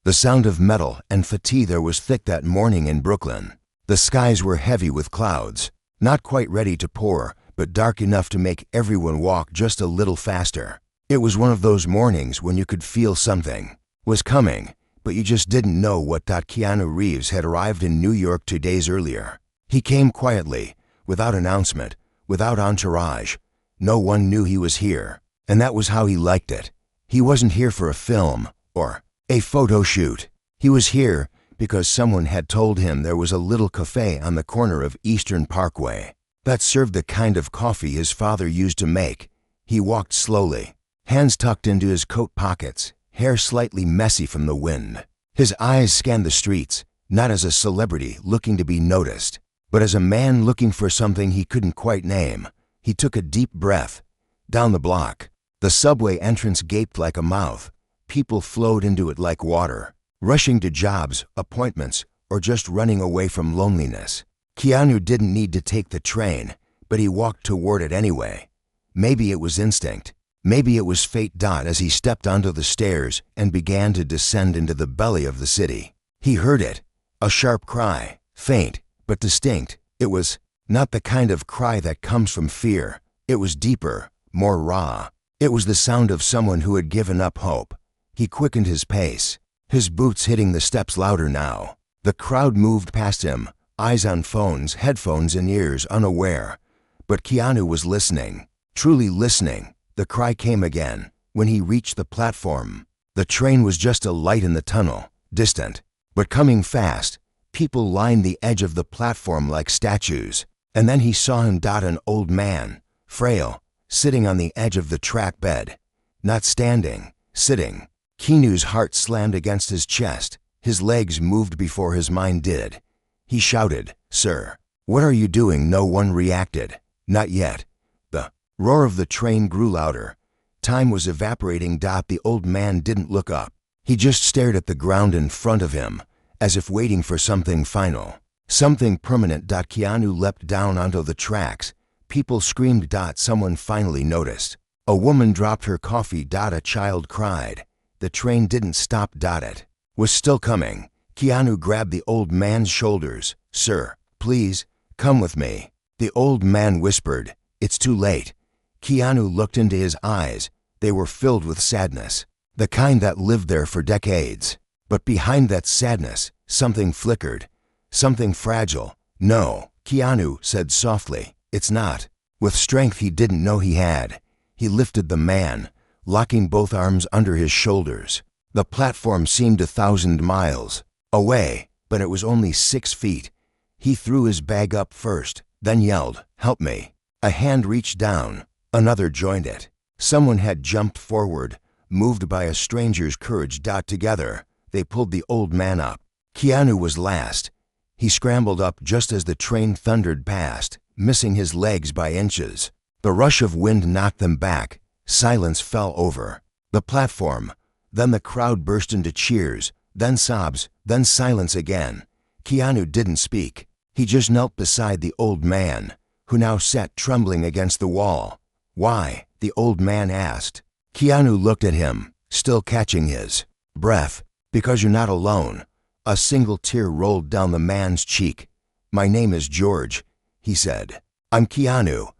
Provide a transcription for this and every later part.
The sound of metal and fatigue there was thick that morning in Brooklyn. The skies were heavy with clouds, not quite ready to pour, but dark enough to make everyone walk just a little faster. It was one of those mornings when you could feel something was coming, but you just didn't know what. Keanu Reeves had arrived in New York 2 days earlier. He came quietly, without announcement, without entourage. No one knew he was here, and that was how he liked it. He wasn't here for a film or a photo shoot. He was here because someone had told him there was a little café on the corner of Eastern Parkway that served the kind of coffee his father used to make. He walked slowly, hands tucked into his coat pockets, hair slightly messy from the wind. His eyes scanned the streets, not as a celebrity looking to be noticed, but as a man looking for something he couldn't quite name. He took a deep breath. Down the block, the subway entrance gaped like a mouth. People flowed into it like water, rushing to jobs, appointments, or just running away from loneliness. Keanu didn't need to take the train, but he walked toward it anyway. Maybe it was instinct. Maybe it was fate. As he stepped onto the stairs and began to descend into the belly of the city, he heard it, a sharp cry, faint but distinct. It was not the kind of cry that comes from fear. It was deeper, more raw. It was the sound of someone who had given up hope. He quickened his pace, his boots hitting the steps louder now. The crowd moved past him, eyes on phones, headphones in ears, unaware. But Keanu was listening, truly listening. The cry came again, when he reached the platform. The train was just a light in the tunnel, distant, but coming fast. People lined the edge of the platform like statues. And then he saw him. An old man, frail, sitting on the edge of the track bed. Not standing, sitting. Keanu's heart slammed against his chest. His legs moved before his mind did. He shouted, "Sir, what are you doing?" No one reacted. Not yet. The roar of the train grew louder. Time was evaporating. The old man didn't look up. He just stared at the ground in front of him, as if waiting for something final, something permanent. Keanu leapt down onto the tracks. People screamed. Someone finally noticed. A woman dropped her coffee. A child cried. The train didn't stop. It was still coming. Keanu grabbed the old man's shoulders. "Sir, please, come with me." The old man whispered, "It's too late." Keanu looked into his eyes. They were filled with sadness, the kind that lived there for decades. But behind that sadness, something flickered, something fragile. "No," Keanu said softly, "it's not." With strength he didn't know he had, he lifted the man, locking both arms under his shoulders. The platform seemed 1,000 miles away, but it was only 6 feet. He threw his bag up first, then yelled, "Help me." A hand reached down, another joined it. Someone had jumped forward, moved by a stranger's courage. Together, they pulled the old man up. Keanu was last. He scrambled up just as the train thundered past, missing his legs by inches. The rush of wind knocked them back. Silence fell over the platform. Then the crowd burst into cheers, then sobs, then silence again. Keanu didn't speak. He just knelt beside the old man, who now sat trembling against the wall. "Why?" the old man asked. Keanu looked at him, still catching his breath. "Because you're not alone." A single tear rolled down the man's cheek. "My name is George," he said. "I'm Keanu,"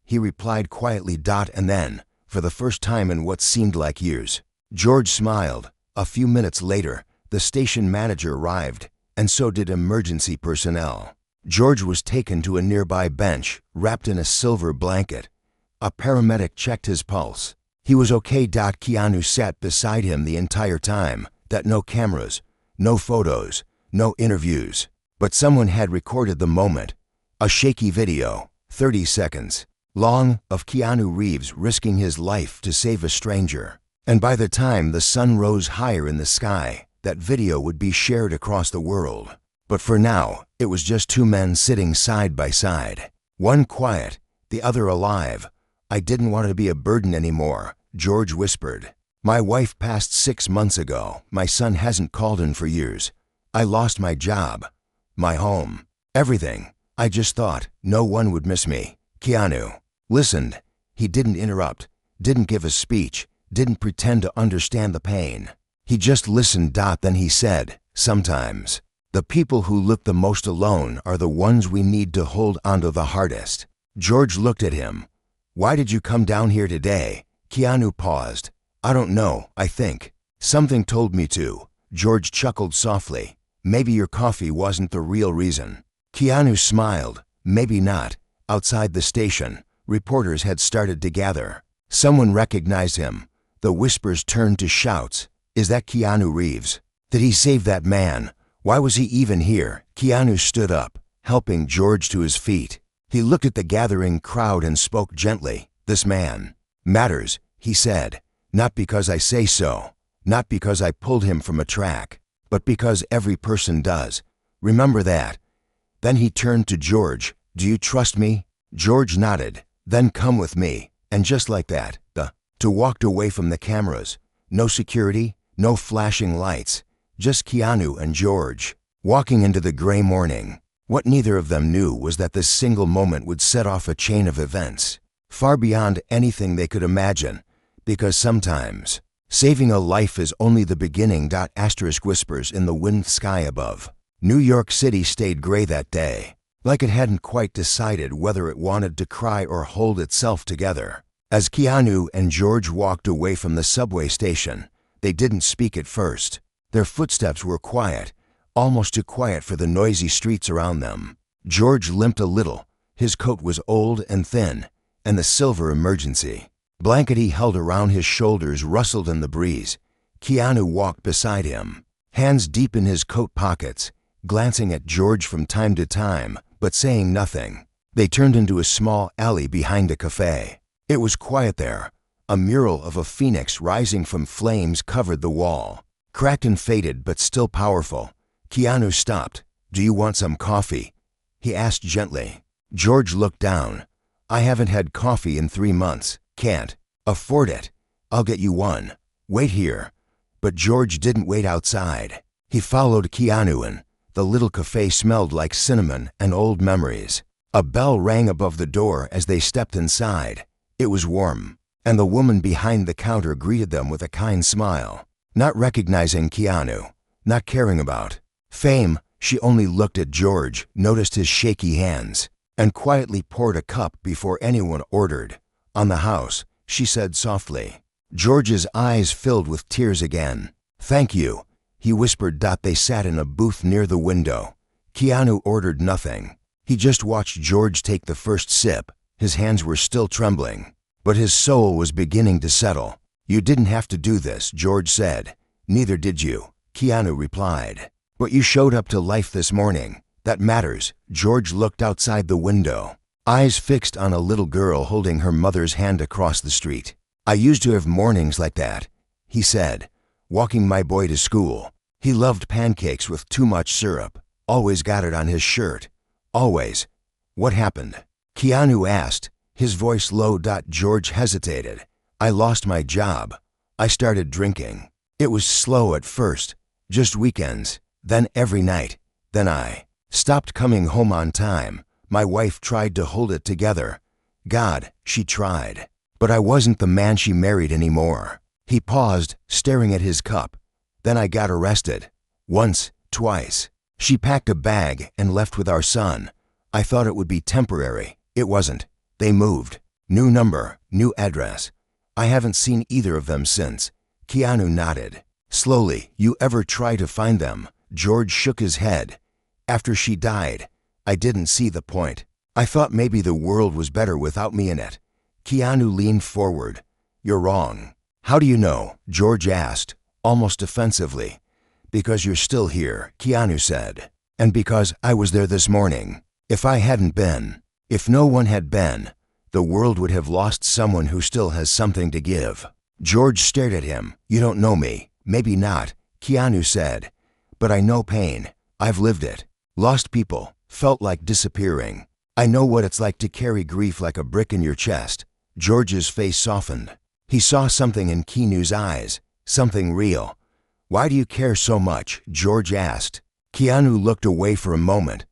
he replied quietly. And then, for the first time in what seemed like years, George smiled. A few minutes later, the station manager arrived, and so did emergency personnel. George was taken to a nearby bench, wrapped in a silver blanket. A paramedic checked his pulse. He was okay. Keanu sat beside him the entire time. No cameras, no photos, no interviews. But someone had recorded the moment. A shaky video, 30 seconds long, of Keanu Reeves risking his life to save a stranger. And by the time the sun rose higher in the sky, that video would be shared across the world. But for now, it was just two men sitting side by side. One quiet, the other alive. "I didn't want to be a burden anymore," George whispered. "My wife passed 6 months ago. My son hasn't called in for years. I lost my job, my home, everything. I just thought no one would miss me." Keanu listened. He didn't interrupt, didn't give a speech, didn't pretend to understand the pain. He just listened. Then he said, sometimes the people who look the most alone are the ones we need to hold onto the hardest. George looked at him. Why did you come down here today? Keanu paused. I don't know, I think. Something told me to. George chuckled softly. Maybe your coffee wasn't the real reason. Keanu smiled. Maybe not. Outside the station, reporters had started to gather. Someone recognized him. The whispers turned to shouts. Is that Keanu Reeves? Did he save that man? Why was he even here? Keanu stood up, helping George to his feet. He looked at the gathering crowd and spoke gently. This man matters, he said. Not because I say so, not because I pulled him from a track, but because every person does. Remember that. Then he turned to George. Do you trust me? George nodded. Then come with me. And just like that, the two walked away from the cameras. No security, no flashing lights, just Keanu and George, walking into the gray morning. What neither of them knew was that this single moment would set off a chain of events, far beyond anything they could imagine, because sometimes saving a life is only the beginning. Asterisk whispers in the wind sky above. New York City stayed gray that day, like it hadn't quite decided whether it wanted to cry or hold itself together. As Keanu and George walked away from the subway station, they didn't speak at first. Their footsteps were quiet, almost too quiet for the noisy streets around them. George limped a little. His coat was old and thin, and the silver emergency blanket he held around his shoulders rustled in the breeze. Keanu walked beside him, hands deep in his coat pockets, glancing at George from time to time, but saying nothing. They turned into a small alley behind a café. It was quiet there. A mural of a phoenix rising from flames covered the wall, cracked and faded but still powerful. Keanu stopped. Do you want some coffee? He asked gently. George looked down. I haven't had coffee in 3 months. Can't afford it. I'll get you one. Wait here. But George didn't wait outside. He followed Keanu in. The little cafe smelled like cinnamon and old memories. A bell rang above the door as they stepped inside. It was warm, and the woman behind the counter greeted them with a kind smile. Not recognizing Keanu, not caring about fame, she only looked at George, noticed his shaky hands, and quietly poured a cup before anyone ordered. On the house, she said softly. George's eyes filled with tears again. Thank you, he whispered. They sat in a booth near the window. Keanu ordered nothing. He just watched George take the first sip. His hands were still trembling, but his soul was beginning to settle. You didn't have to do this, George said. Neither did you, Keanu replied. But you showed up to life this morning. That matters. George looked outside the window, eyes fixed on a little girl holding her mother's hand across the street. I used to have mornings like that, he said, walking my boy to school. He loved pancakes with too much syrup, always got it on his shirt. Always. What happened? Keanu asked, his voice low. George hesitated. I lost my job. I started drinking. It was slow at first, just weekends, then every night. Then I stopped coming home on time. My wife tried to hold it together. God, she tried. But I wasn't the man she married anymore. He paused, staring at his cup. Then I got arrested. Once, twice. She packed a bag and left with our son. I thought it would be temporary. It wasn't. They moved. New number, new address. I haven't seen either of them since. Keanu nodded. Slowly, you ever try to find them? George shook his head. After she died, I didn't see the point. I thought maybe the world was better without me in it. Keanu leaned forward. You're wrong. How do you know? George asked, almost offensively. Because you're still here, Keanu said. And because I was there this morning. If I hadn't been, if no one had been, the world would have lost someone who still has something to give. George stared at him. You don't know me. Maybe not, Keanu said. But I know pain. I've lived it. Lost people. Felt like disappearing. I know what it's like to carry grief like a brick in your chest. George's face softened. He saw something in Keanu's eyes. Something real. Why do you care so much? George asked. Keanu looked away for a moment.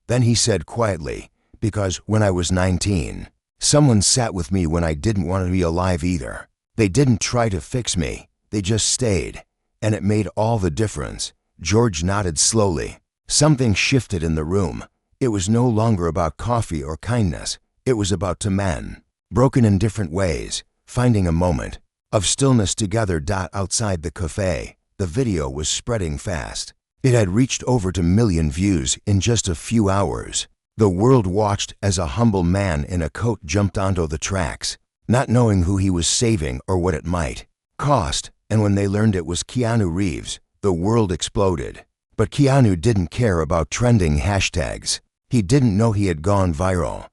Then he said quietly, because when I was 19, someone sat with me when I didn't want to be alive either. They didn't try to fix me. They just stayed. And it made all the difference. George nodded slowly. Something shifted in the room. It was no longer about coffee or kindness. It was about two men, broken in different ways, finding a moment of stillness together. Outside the café, the video was spreading fast. It had reached over 2 million views in just a few hours. The world watched as a humble man in a coat jumped onto the tracks, not knowing who he was saving or what it might cost. And when they learned it was Keanu Reeves, the world exploded. But Keanu didn't care about trending hashtags. He didn't know he had gone viral.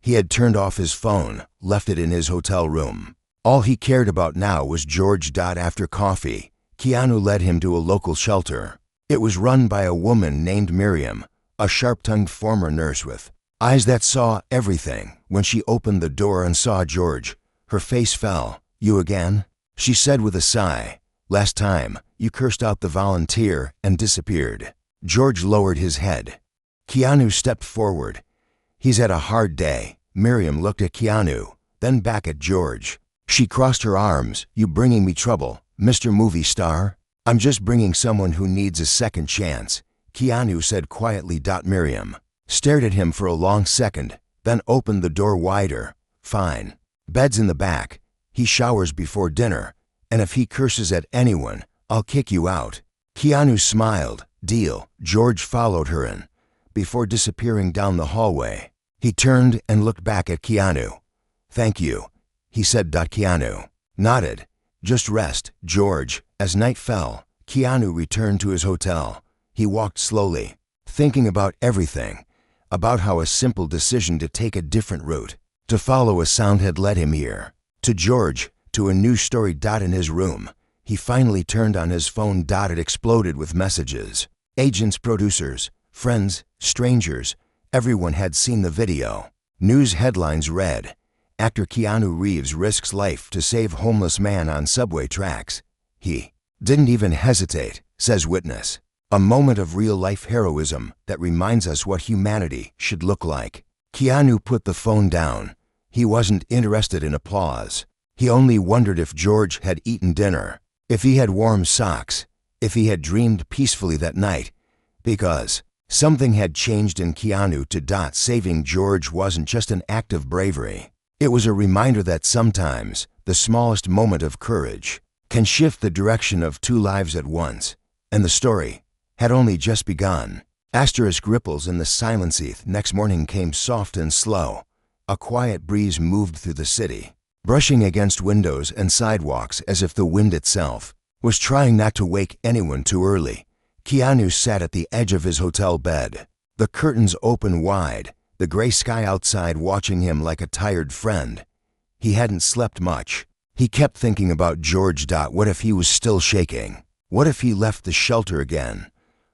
He had turned off his phone, left it in his hotel room. All he cared about now was George. After coffee, Keanu led him to a local shelter. It was run by a woman named Miriam, a sharp-tongued former nurse with eyes that saw everything. When she opened the door and saw George, her face fell. "You again?" she said with a sigh. "Last time, you cursed out the volunteer and disappeared." George lowered his head. Keanu stepped forward. "He's had a hard day." Miriam looked at Keanu, then back at George. She crossed her arms. "You bringing me trouble, Mr. Movie Star?" "I'm just bringing someone who needs a second chance," Keanu said quietly. Miriam stared at him for a long second, then opened the door wider. "Fine. Bed's in the back. He showers before dinner, and if he curses at anyone, I'll kick you out." Keanu smiled. "Deal." George followed her in. Before disappearing down the hallway, he turned and looked back at Keanu. "Thank you," he said. Keanu nodded. "Just rest, George." As night fell, Keanu returned to his hotel. He walked slowly, thinking about everything, about how a simple decision to take a different route, to follow a sound had led him here. To George, to a new story. In his room, he finally turned on his phone. It exploded with messages. Agents, producers, friends, strangers, everyone had seen the video. News headlines read, "Actor Keanu Reeves risks life to save homeless man on subway tracks." He didn't even hesitate, says witness. A moment of real-life heroism that reminds us what humanity should look like. Keanu put the phone down. He wasn't interested in applause. He only wondered if George had eaten dinner, if he had warm socks, if he had dreamed peacefully that night, because something had changed in Keanu. Saving George wasn't just an act of bravery. It was a reminder that sometimes the smallest moment of courage can shift the direction of two lives at once. And the story had only just begun. Ripples in the silence. Next morning came soft and slow. A quiet breeze moved through the city, brushing against windows and sidewalks as if the wind itself was trying not to wake anyone too early. Keanu sat at the edge of his hotel bed, the curtains open wide, the gray sky outside watching him like a tired friend. He hadn't slept much. He kept thinking about George. What if he was still shaking? What if he left the shelter again?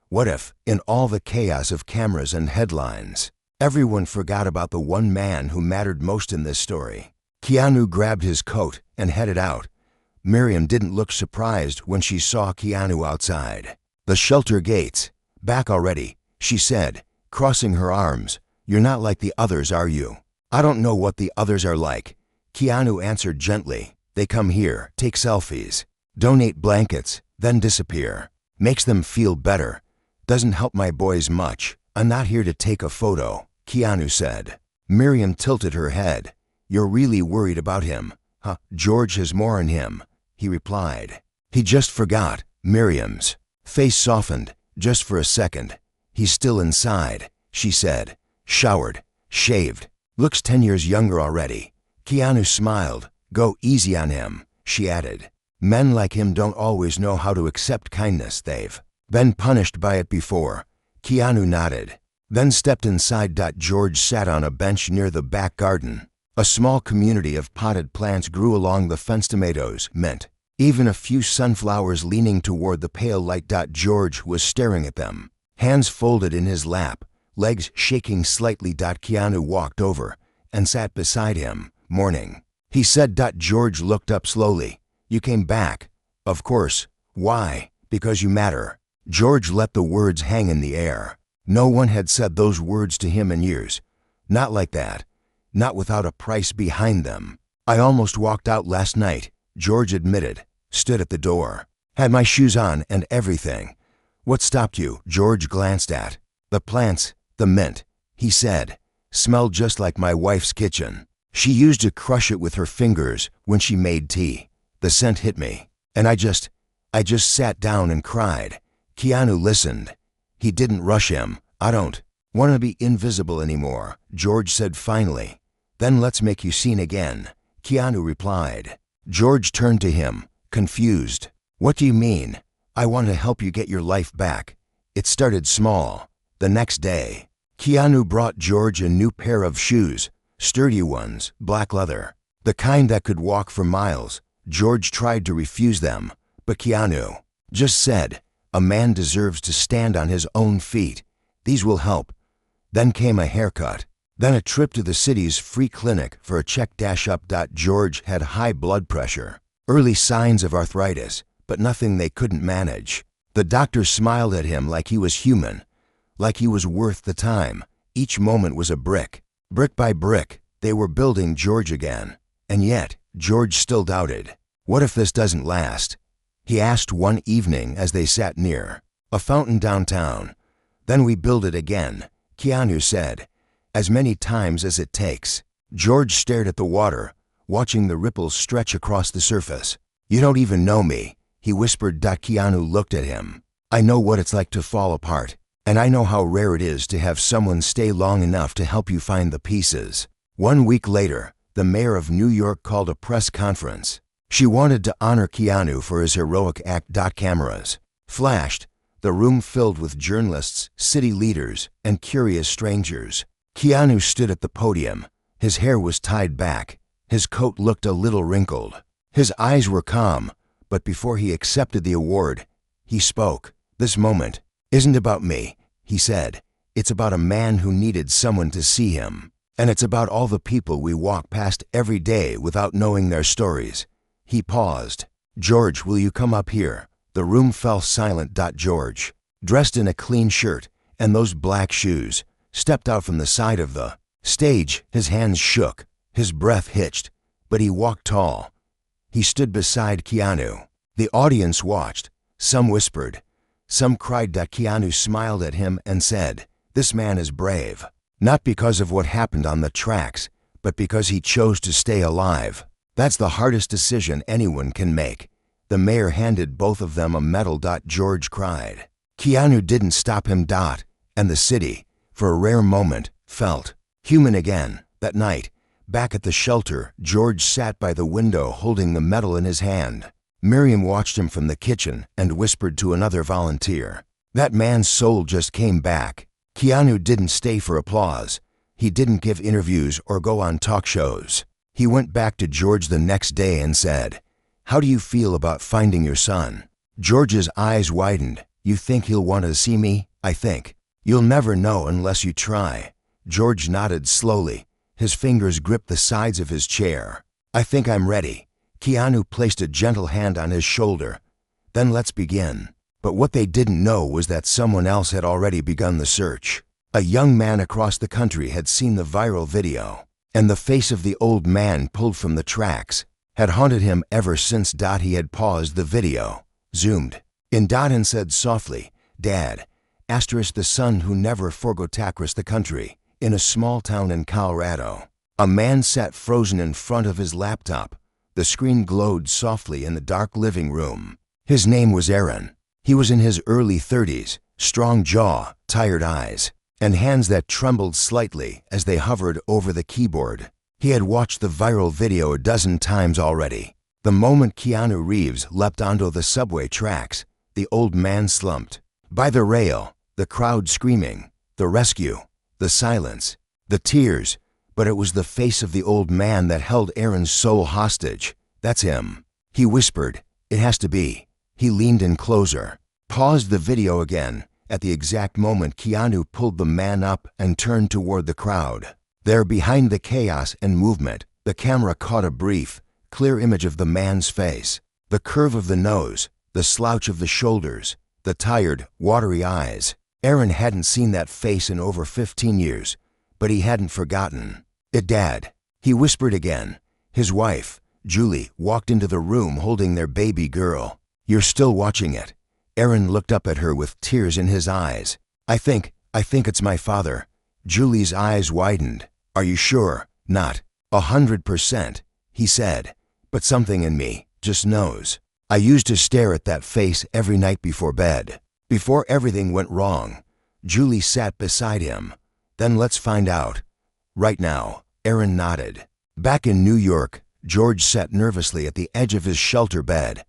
What if, in all the chaos of cameras and headlines, everyone forgot about the one man who mattered most in this story? Keanu grabbed his coat and headed out. Miriam didn't look surprised when she saw Keanu outside the shelter gates. "Back already," she said, crossing her arms. "You're not like the others, are you?" "I don't know what the others are like," Keanu answered gently. "They come here, take selfies, donate blankets, then disappear. Makes them feel better. Doesn't help my boys much." "I'm not here to take a photo," Keanu said. Miriam tilted her head. "You're really worried about him, huh?" "George has more in him," he replied. "He just forgot." Miriam's face softened, just for a second. "He's still inside," she said. "Showered, shaved, looks 10 years younger already." Keanu smiled. "Go easy on him," she added. "Men like him don't always know how to accept kindness. They've been punished by it before." Keanu nodded, then stepped inside. George sat on a bench near the back garden. A small community of potted plants grew along the fence. Tomatoes, mint, even a few sunflowers leaning toward the pale light. George was staring at them, hands folded in his lap, legs shaking slightly. Keanu walked over and sat beside him. "Morning," he said. George looked up slowly. "You came back?" "Of course." "Why?" "Because you matter." George let the words hang in the air. No one had said those words to him in years. Not like that. Not without a price behind them. "I almost walked out last night," George admitted, stood at the door. Had my shoes on and everything. What stopped you? George glanced at. The plants, the mint, he said. Smelled just like my wife's kitchen. She used to crush it with her fingers when she made tea. The scent hit me, and I just sat down and cried. Keanu listened. He didn't rush him. I don't want to be invisible anymore, George said finally. Then let's make you seen again, Keanu replied. George turned to him, confused. What do you mean? I want to help you get your life back. It started small. The next day, Keanu brought George a new pair of shoes, sturdy ones, black leather, the kind that could walk for miles. George tried to refuse them, but Keanu just said, a man deserves to stand on his own feet. These will help. Then came a haircut. Then a trip to the city's free clinic for a check-up. George had high blood pressure, early signs of arthritis, but nothing they couldn't manage. The doctor smiled at him like he was human, like he was worth the time. Each moment was a brick. Brick by brick, they were building George again. And yet, George still doubted. What if this doesn't last? He asked one evening as they sat near a fountain downtown. Then we build it again, Keanu said. As many times as it takes. George stared at the water, watching the ripples stretch across the surface. You don't even know me, he whispered. Keanu looked at him. I know what it's like to fall apart, and I know how rare it is to have someone stay long enough to help you find the pieces. 1 week later, the mayor of New York called a press conference. She wanted to honor Keanu for his heroic act. Cameras flashed, the room filled with journalists, city leaders, and curious strangers. Keanu stood at the podium. His hair was tied back. His coat looked a little wrinkled. His eyes were calm, but before he accepted the award, he spoke. This moment isn't about me, he said. It's about a man who needed someone to see him. And it's about all the people we walk past every day without knowing their stories. He paused. George, will you come up here? The room fell silent. George, dressed in a clean shirt and those black shoes, stepped out from the side of the stage. His hands shook, his breath hitched, but he walked tall. He stood beside Keanu. The audience watched. Some whispered. Some cried. Keanu smiled at him and said, this man is brave. Not because of what happened on the tracks, but because he chose to stay alive. That's the hardest decision anyone can make. The mayor handed both of them a medal. George cried. Keanu didn't stop him. And the city, for a rare moment, felt human again. That night, back at the shelter, George sat by the window holding the medal in his hand. Miriam watched him from the kitchen and whispered to another volunteer. That man's soul just came back. Keanu didn't stay for applause. He didn't give interviews or go on talk shows. He went back to George the next day and said, how do you feel about finding your son? George's eyes widened. You think he'll want to see me? I think. You'll never know unless you try. George nodded slowly. His fingers gripped the sides of his chair. I think I'm ready. Keanu placed a gentle hand on his shoulder. Then let's begin. But what they didn't know was that someone else had already begun the search. A young man across the country had seen the viral video, and the face of the old man pulled from the tracks had haunted him ever since. He had paused the video, zoomed in and said softly, Dad, the son who never forgot the country, in a small town in Colorado. A man sat frozen in front of his laptop. The screen glowed softly in the dark living room. His name was Aaron. He was in his early 30s, strong jaw, tired eyes, and hands that trembled slightly as they hovered over the keyboard. He had watched the viral video a dozen times already. The moment Keanu Reeves leapt onto the subway tracks, the old man slumped. By the rail, the crowd screaming, the rescue, the silence, the tears, but it was the face of the old man that held Aaron's soul hostage. That's him, he whispered. It has to be. He leaned in closer, paused the video again. At the exact moment, Keanu pulled the man up and turned toward the crowd. There, behind the chaos and movement, the camera caught a brief, clear image of the man's face. The curve of the nose, the slouch of the shoulders, the tired, watery eyes. Aaron hadn't seen that face in over 15 years, but he hadn't forgotten. Dad, he whispered again. His wife, Julie, walked into the room holding their baby girl. You're still watching it. Aaron looked up at her with tears in his eyes. I think it's my father. Julie's eyes widened. Are you sure? Not 100%, he said. But something in me just knows. I used to stare at that face every night before bed. Before everything went wrong. Julie sat beside him. Then let's find out. Right now, Aaron nodded. Back in New York, George sat nervously at the edge of his shelter bed.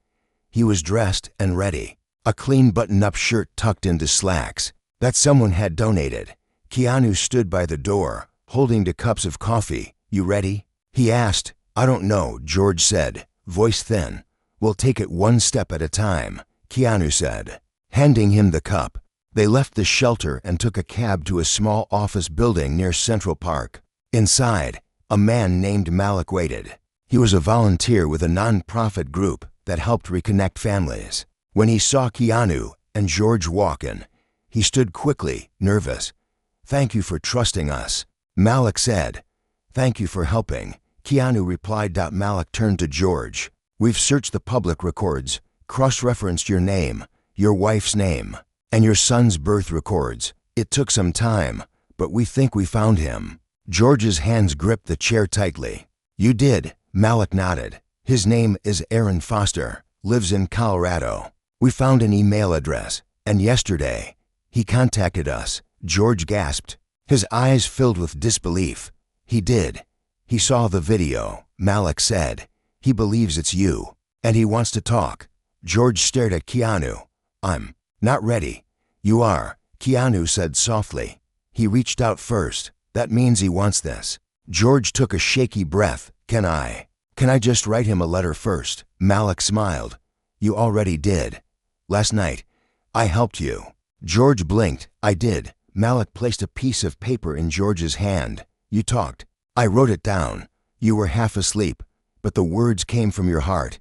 He was dressed and ready. A clean button-up shirt tucked into slacks that someone had donated. Keanu stood by the door, holding 2 cups of coffee. You ready? He asked. I don't know, George said, voice thin. We'll take it one step at a time, Keanu said, handing him the cup. They left the shelter and took a cab to a small office building near Central Park. Inside, a man named Malik waited. He was a volunteer with a non-profit group that helped reconnect families. When he saw Keanu and George walk in, he stood quickly, nervous. Thank you for trusting us, Malik said. Thank you for helping, Keanu replied. Malik turned to George. We've searched the public records, cross-referenced your name, your wife's name, and your son's birth records. It took some time, but we think we found him. George's hands gripped the chair tightly. You did, Malik nodded. His name is Aaron Foster, lives in Colorado. We found an email address, and yesterday, he contacted us. George gasped. His eyes filled with disbelief. He did. He saw the video, Malik said. He believes it's you, and he wants to talk. George stared at Keanu. I'm not ready. You are, Keanu said softly. He reached out first. That means he wants this. George took a shaky breath. Can I just write him a letter first? Malik smiled. You already did. Last night, I helped you. George blinked. I did. Malik placed a piece of paper in George's hand. You talked. I wrote it down. You were half asleep, but the words came from your heart.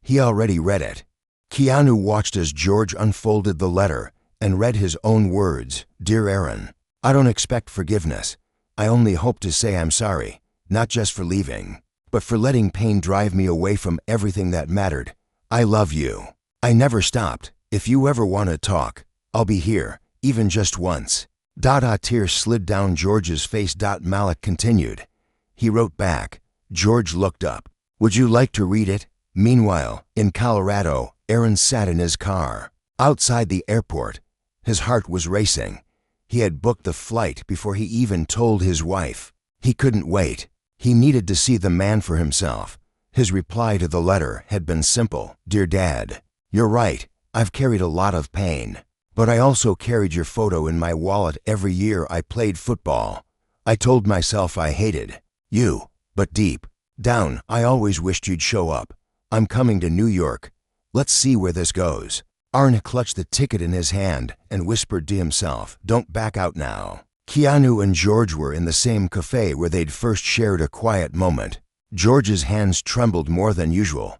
He already read it. Keanu watched as George unfolded the letter and read his own words. Dear Aaron, I don't expect forgiveness. I only hope to say I'm sorry, not just for leaving, but for letting pain drive me away from everything that mattered. I love you. I never stopped. If you ever want to talk, I'll be here, even just once. A tear slid down George's face. Malik continued. He wrote back. George looked up. Would you like to read it? Meanwhile, in Colorado, Aaron sat in his car. Outside the airport, his heart was racing. He had booked the flight before he even told his wife. He couldn't wait. He needed to see the man for himself. His reply to the letter had been simple. Dear Dad, you're right. I've carried a lot of pain. But I also carried your photo in my wallet every year I played football. I told myself I hated you, but deep down, I always wished you'd show up. I'm coming to New York. Let's see where this goes. Aaron clutched the ticket in his hand and whispered to himself, don't back out now. Keanu and George were in the same café where they'd first shared a quiet moment. George's hands trembled more than usual.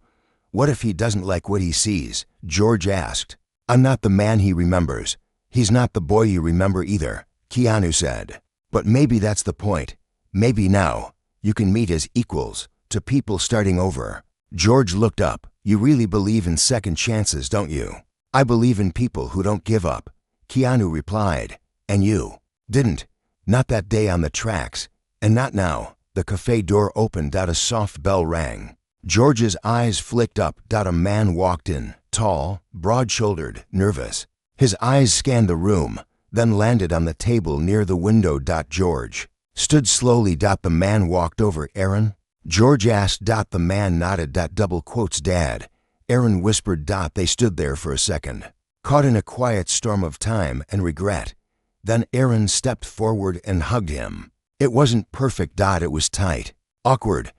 What if he doesn't like what he sees? George asked. I'm not the man he remembers. He's not the boy you remember either, Keanu said. But maybe that's the point. Maybe now, you can meet as equals to people starting over. George looked up. You really believe in second chances, don't you? I believe in people who don't give up, Keanu replied. And you didn't. Not that day on the tracks. And not now. The cafe door opened. A soft bell rang. George's eyes flicked up. A man walked in, tall, broad-shouldered, nervous. His eyes scanned the room, then landed on the table near the window. George stood slowly. The man walked over. Aaron? George asked. The man nodded. Double quotes Dad. Aaron whispered. They stood there for a second, caught in a quiet storm of time and regret. Then Aaron stepped forward and hugged him. It wasn't perfect. It was tight, awkward,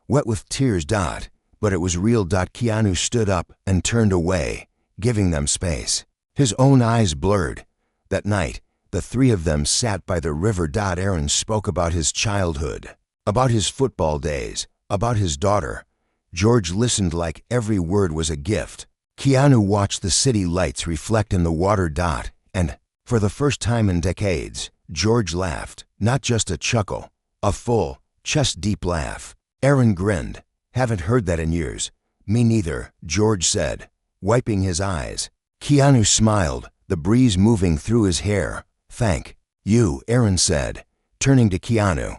wet with tears. But it was real. Keanu stood up and turned away, giving them space. His own eyes blurred. That night, the three of them sat by the river. Aaron spoke about his childhood, about his football days, about his daughter. George listened like every word was a gift. Keanu watched the city lights reflect in the water. And, for the first time in decades, George laughed. Not just a chuckle, a full, chest-deep laugh. Aaron grinned. Haven't heard that in years. Me neither, George said. wiping his eyes. Keanu smiled, the breeze moving through his hair. "Thank you," Aaron said, turning to Keanu.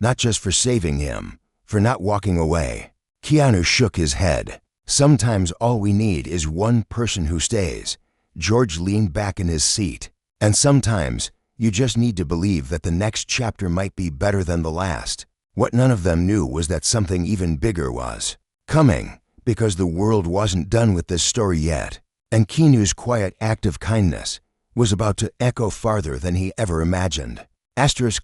"Not just for saving him, for not walking away." Keanu shook his head. "Sometimes all we need is one person who stays." George leaned back in his seat. "And sometimes you just need to believe that the next chapter might be better than the last." What none of them knew was that something even bigger was coming, because the world wasn't done with this story yet. And Keanu's quiet act of kindness was about to echo farther than he ever imagined.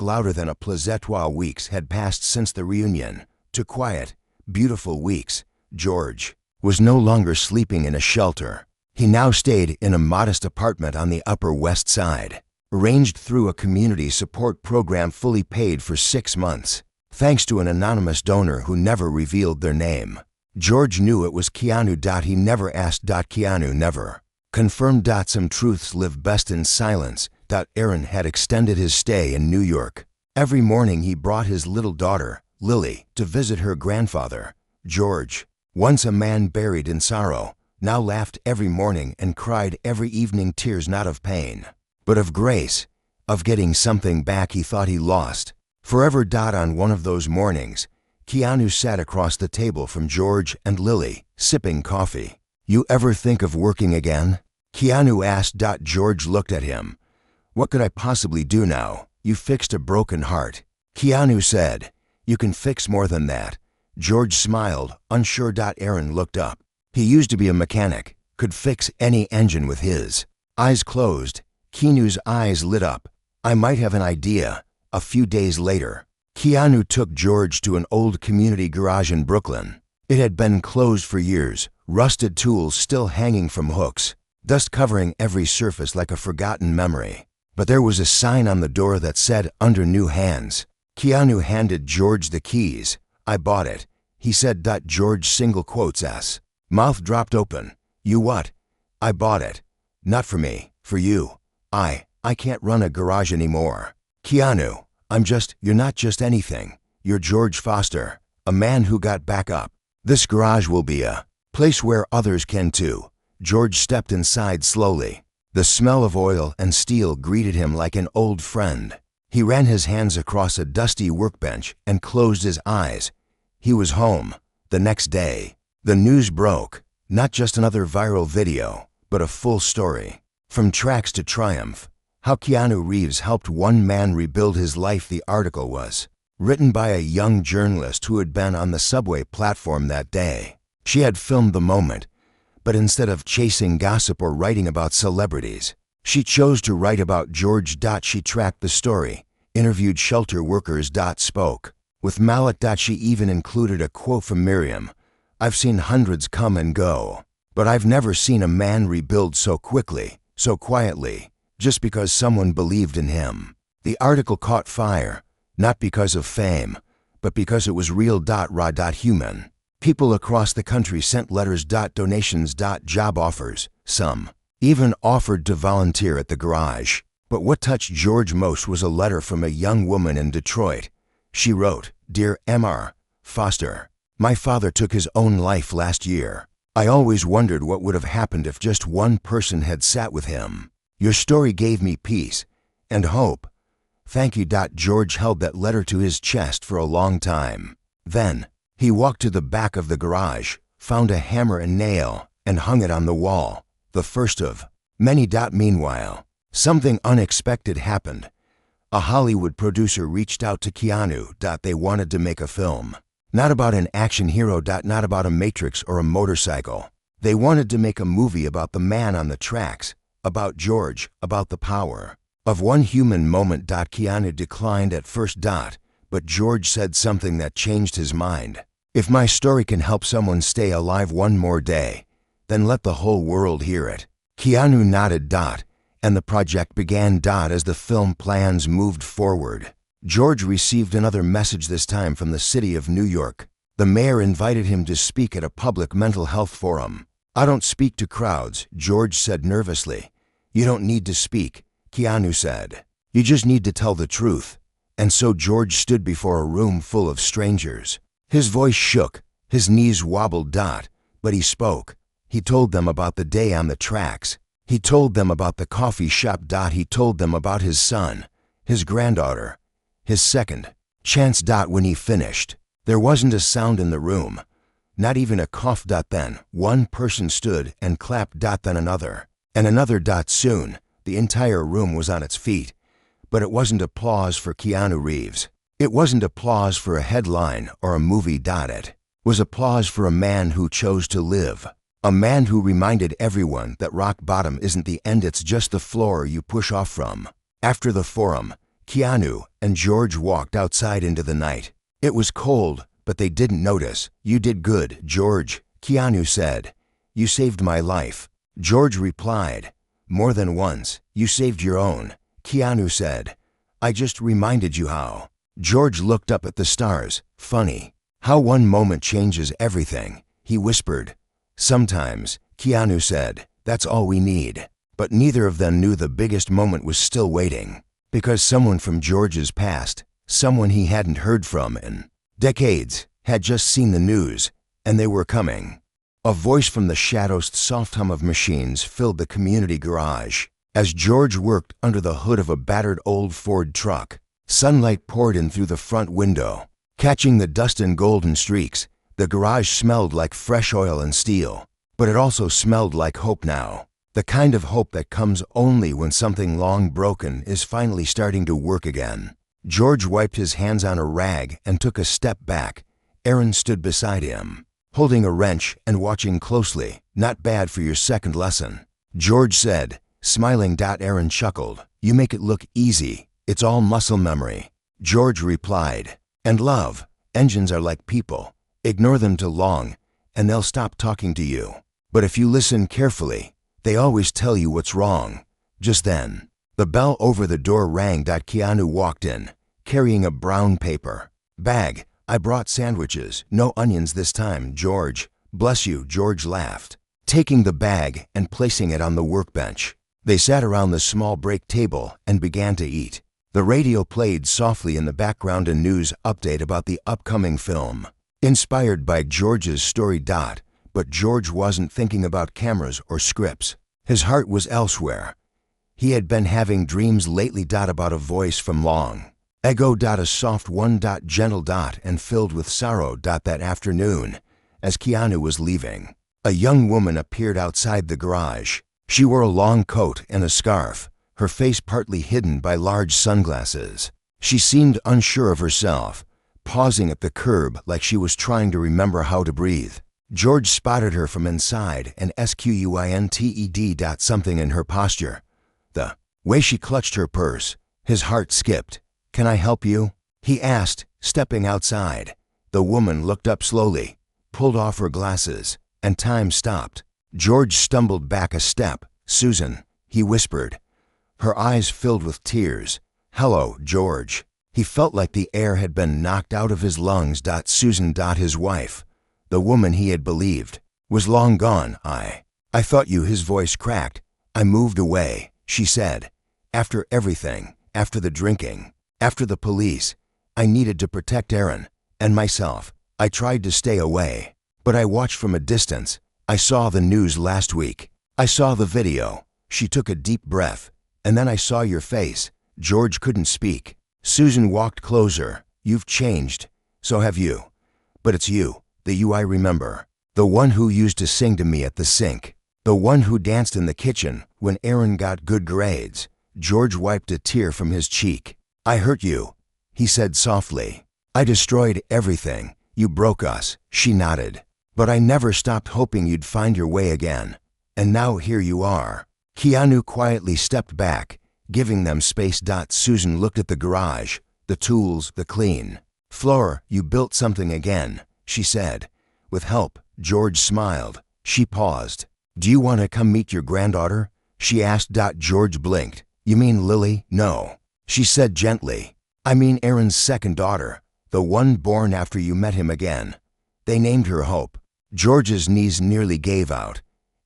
Louder than a plaisantois. Weeks had passed since the reunion. 2 quiet, beautiful weeks. George was no longer sleeping in a shelter. He now stayed in a modest apartment on the Upper West Side, arranged through a community support program fully paid for 6 months, thanks to an anonymous donor who never revealed their name. George knew it was Keanu. He never asked. Keanu never confirmed. Some truths live best in silence. Aaron had extended his stay in New York. Every morning he brought his little daughter, Lily, to visit her grandfather. George, once a man buried in sorrow, now laughed every morning and cried every evening, tears not of pain, but of grace, of getting something back he thought he lost. Forever. On one of those mornings, Keanu sat across the table from George and Lily, sipping coffee. "You ever think of working again?" Keanu asked. George looked at him. "What could I possibly do now? You fixed a broken heart." Keanu said, "You can fix more than that." George smiled, unsure. Aaron looked up. He used to be a mechanic, could fix any engine with his eyes closed. Keanu's eyes lit up. "I might have an idea." A few days later, Keanu took George to an old community garage in Brooklyn. It had been closed for years, rusted tools still hanging from hooks, dust covering every surface like a forgotten memory. But there was a sign on the door that said, "Under new hands." Keanu handed George the keys. "I bought it," he said. George single quotes s. Mouth dropped open. "You what?" "I bought it. Not for me, for you. I can't run a garage anymore." "Keanu, you're not just anything. You're George Foster, a man who got back up. This garage will be a place where others can too." George stepped inside slowly. The smell of oil and steel greeted him like an old friend. He ran his hands across a dusty workbench and closed his eyes. He was home. The next day, the news broke. Not just another viral video, but a full story. From tracks to triumph. How Keanu Reeves helped one man rebuild his life. The article was written by a young journalist who had been on the subway platform that day. She had filmed the moment, but instead of chasing gossip or writing about celebrities, she chose to write about George. She tracked the story, interviewed shelter workers. Spoke with Mallet. She even included a quote from Miriam. "I've seen hundreds come and go, but I've never seen a man rebuild so quickly, so quietly, just because someone believed in him." The article caught fire, not because of fame, but because it was real. Raw. Human. People across the country sent letters. Donations. Job offers. Some even offered to volunteer at the garage. But what touched George most was a letter from a young woman in Detroit. She wrote, "Dear Mr. Foster, my father took his own life last year. I always wondered what would have happened if just one person had sat with him. Your story gave me peace and hope. Thank you." George held that letter to his chest for a long time. Then, he walked to the back of the garage, found a hammer and nail, and hung it on the wall. The first of many. Meanwhile, something unexpected happened. A Hollywood producer reached out to Keanu. They wanted to make a film. Not about an action hero. Not about a Matrix or a motorcycle. They wanted to make a movie about the man on the tracks, about George, about the power of one human moment. Keanu declined at first. But George said something that changed his mind. "If my story can help someone stay alive one more day, then let the whole world hear it." Keanu nodded. And the project began. As the film plans moved forward, George received another message, this time from the city of New York. The mayor invited him to speak at a public mental health forum. "I don't speak to crowds," George said nervously. "You don't need to speak," Keanu said. "You just need to tell the truth." And so George stood before a room full of strangers. His voice shook, his knees wobbled. But he spoke. He told them about the day on the tracks. He told them about the coffee shop. He told them about his son, his granddaughter, his second chance. When he finished, there wasn't a sound in the room, not even a cough. Then one person stood and clapped. Then another, and another. Soon, the entire room was on its feet. But it wasn't applause for Keanu Reeves. It wasn't applause for a headline or a movie. It was applause for a man who chose to live. A man who reminded everyone that rock bottom isn't the end, it's just the floor you push off from. After the forum, Keanu and George walked outside into the night. It was cold, but they didn't notice. "You did good, George," Keanu said. "You saved my life." George replied, "More than once. You saved your own." Keanu said, "I just reminded you how." George looked up at the stars. "Funny how one moment changes everything," he whispered. "Sometimes," Keanu said, "that's all we need." But neither of them knew the biggest moment was still waiting. Because someone from George's past, someone he hadn't heard from in decades, had just seen the news, and they were coming. A voice from the shadows, the soft hum of machines filled the community garage. As George worked under the hood of a battered old Ford truck, sunlight poured in through the front window, catching the dust in golden streaks. The garage smelled like fresh oil and steel, but it also smelled like hope now. The kind of hope that comes only when something long broken is finally starting to work again. George wiped his hands on a rag and took a step back. Aaron stood beside him, holding a wrench and watching closely. "Not bad for your second lesson," George said, smiling. Aaron chuckled. "You make it look easy. It's all muscle memory." George replied, "And love. Engines are like people. Ignore them too long, and they'll stop talking to you. But if you listen carefully, they always tell you what's wrong." Just then, the bell over the door rang. Keanu walked in, carrying a brown paper bag. "I brought sandwiches. No onions this time, George." "Bless you," George laughed, taking the bag and placing it on the workbench. They sat around the small break table and began to eat. The radio played softly in the background, a news update about the upcoming film, inspired by George's story. But George wasn't thinking about cameras or scripts. His heart was elsewhere. He had been having dreams lately. About a voice from long ago. A soft one. Gentle. And filled with sorrow. That afternoon, as Keanu was leaving, a young woman appeared outside the garage. She wore a long coat and a scarf, her face partly hidden by large sunglasses. She seemed unsure of herself, pausing at the curb like she was trying to remember how to breathe. George spotted her from inside and squinted. Something in her posture, the way she clutched her purse, his heart skipped. "Can I help you?" he asked, stepping outside. The woman looked up slowly, pulled off her glasses, and time stopped. George stumbled back a step. "Susan," he whispered. Her eyes filled with tears. "Hello, George." He felt like the air had been knocked out of his lungs. Susan. His wife, the woman he had believed, was long gone. I thought you." His voice cracked. "I moved away," she said. "After everything, after the drinking, after the police, I needed to protect Aaron and myself. I tried to stay away, but I watched from a distance. I saw the news last week. I saw the video." She took a deep breath. "And then I saw your face." George couldn't speak. Susan walked closer. "You've changed. So have you. But it's you, the you I remember. The one who used to sing to me at the sink. The one who danced in the kitchen when Aaron got good grades." George wiped a tear from his cheek. "I hurt you," he said softly. "I destroyed everything. You broke us." She nodded. "But I never stopped hoping you'd find your way again. And now here you are." Keanu quietly stepped back, giving them space. Susan looked at the garage, the tools, the clean floor. "You built something again," she said. "With help." George smiled. She paused. "Do you want to come meet your granddaughter?" she asked. George blinked. "You mean Lily?" "No," she said gently. "I mean Aaron's second daughter, the one born after you met him again. They named her Hope." George's knees nearly gave out.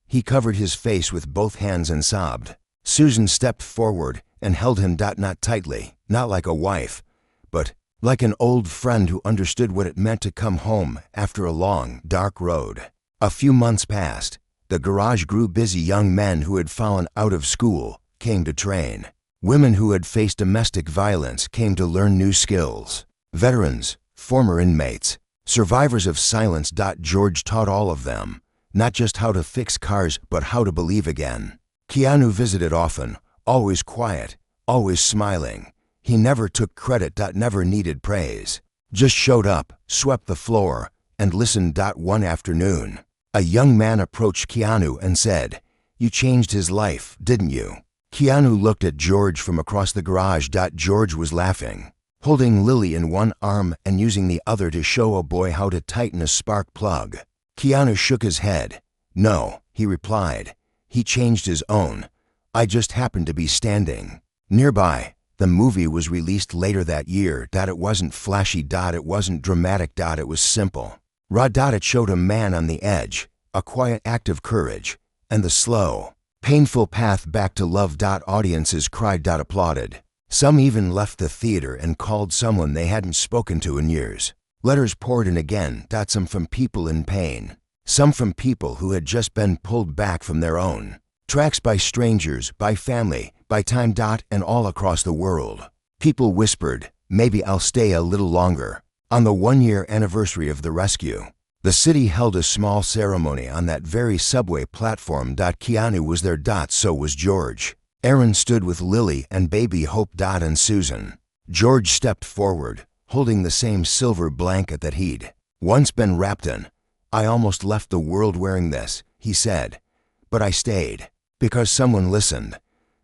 He covered his face with both hands and sobbed. Susan stepped forward and held him. Not tightly, not like a wife, but like an old friend who understood what it meant to come home after a long, dark road. A few months passed. The garage grew busy. Young men who had fallen out of school came to train. Women who had faced domestic violence came to learn new skills. Veterans, former inmates, survivors of silence. George taught all of them, not just how to fix cars, but how to believe again. Keanu visited often, always quiet, always smiling. He never took credit. Never needed praise. Just showed up, swept the floor, and listened. One afternoon, a young man approached Keanu and said, "You changed his life, didn't you?" Keanu looked at George from across the garage. George was laughing, holding Lily in one arm and using the other to show a boy how to tighten a spark plug. Keanu shook his head. "No," he replied. "He changed his own. I just happened to be standing nearby." The movie was released later that year. It wasn't flashy. It wasn't dramatic. It was simple. Raw. It showed a man on the edge, a quiet act of courage, and the slow, painful path back to love. Audiences cried. Applauded. Some even left the theater and called someone they hadn't spoken to in years. Letters poured in again. Some from people in pain, some from people who had just been pulled back from their own. Tracks by strangers, by family, by time. And all across the world, people whispered, "Maybe I'll stay a little longer." On the 1-year anniversary of the rescue, the city held a small ceremony on that very subway platform. Keanu was there. So was George. Aaron stood with Lily and baby Hope. And Susan. George stepped forward, holding the same silver blanket that he'd once been wrapped in. "I almost left the world wearing this," he said. "But I stayed. Because someone listened.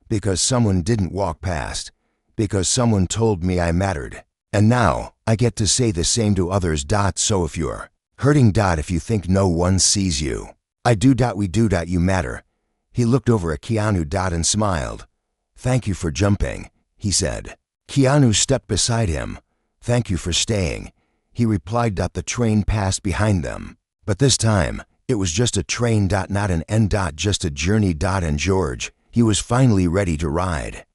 Because someone didn't walk past. Because someone told me I mattered. And now, I get to say the same to others. So if you're hurting. If you think no one sees you. I do. We do. You matter." He looked over at Keanu. And smiled. "Thank you for jumping," he said. Keanu stepped beside him. "Thank you for staying," he replied. The train passed behind them. But this time, it was just a train. Not an end. Just a journey. And George, he was finally ready to ride.